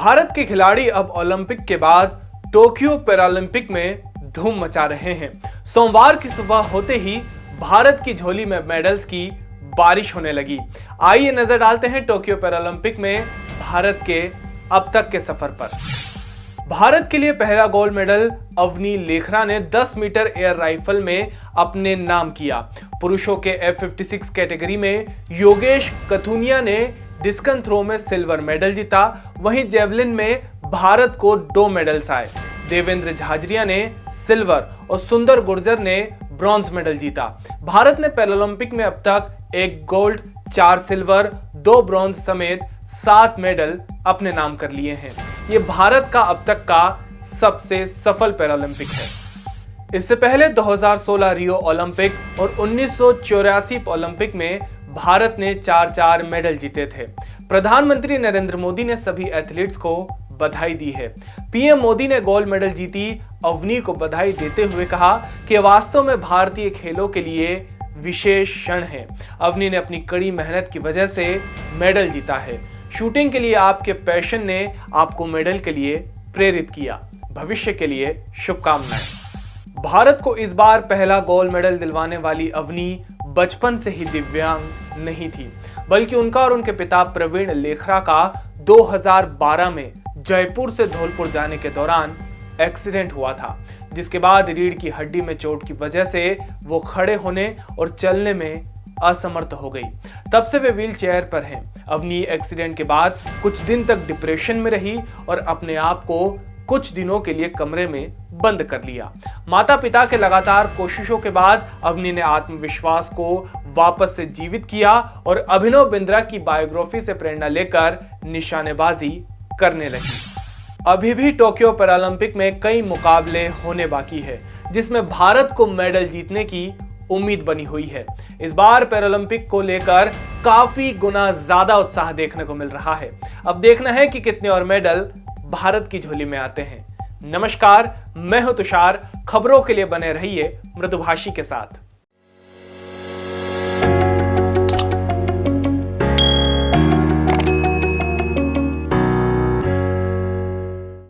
भारत के खिलाड़ी अब ओलंपिक के बाद टोक्यो पैरालंपिक में धूम मचा रहे हैं। सोमवार की सुबह होते ही भारत की झोली में मेडल्स की बारिश होने लगी। आइए नजर डालते हैं टोक्यो पैरालंपिक में भारत के अब तक के सफर पर। भारत के लिए पहला गोल्ड मेडल अवनी लेखरा ने 10 मीटर एयर राइफल में अपने नाम किया। पुरुषों के F56 कैटेगरी में योगेश कथुनिया ने डिस्कन थ्रो में सिल्वर मेडल जीता। वहीं जेवलिन में भारत को 2 मेडल्स आए। देवेंद्र झाझरिया ने सिल्वर और सुंदर गुर्जर ने ब्रॉन्ज मेडल जीता। भारत ने पैरालंपिक में अब तक 1 गोल्ड, 4 सिल्वर, 2 ब्रॉन्ज समेत 7 मेडल अपने नाम कर लिए हैं। ये भारत का अब तक का सबसे सफल पैरालंपिक है। इससे पहले 2016 रियो ओलंपिक और 1984 ओलंपिक में भारत ने 4 मेडल जीते थे। प्रधानमंत्री नरेंद्र मोदी ने सभी एथलीट्स को बधाई दी है। पीएम मोदी ने गोल्ड मेडल जीती अवनी को बधाई देते हुए कहा कि वास्तव में भारतीय खेलों के लिए विशेष क्षण है। अवनी ने अपनी कड़ी मेहनत की वजह से मेडल जीता है। शूटिंग के लिए आपके पैशन ने आपको मेडल के लिए प्रेरित किया। भविष्य के लिए शुभकामनाएं। भारत को इस बार पहला गोल्ड मेडल दिलवाने वाली अवनी बचपन से ही दिव्यांग नहीं थी, बल्कि उनका और उनके पिता प्रवीण लेखरा का 2012 में जयपुर से धौलपुर जाने के दौरान एक्सीडेंट हुआ था, जिसके बाद रीढ़ की हड्डी में चोट की वजह से वो खड़े होने और चलने में असमर्थ हो गई। तब से वे व्हील चेयर पर हैं। अवनी एक्सीडेंट के बाद कुछ दिन तक डिप्रेशन में रही और अपने आप को कुछ दिनों के लिए कमरे में बंद कर लिया। माता पिता के लगातार कोशिशों के बाद अवनी ने आत्मविश्वास को वापस से जीवित किया और अभिनव बिंद्रा की बायोग्राफी से प्रेरणा लेकर निशानेबाजी करने लगी। अभी भी टोक्यो पैरालंपिक में कई मुकाबले होने बाकी है, जिसमें भारत को मेडल जीतने की उम्मीद बनी हुई है। इस बार पैरालंपिक को लेकर काफी गुना ज्यादा उत्साह देखने को मिल रहा है। अब देखना है कि कितने और मेडल भारत की झोली में आते हैं। नमस्कार, मैं हूं तुषार। खबरों के लिए बने रहिए मृदुभाषी के साथ।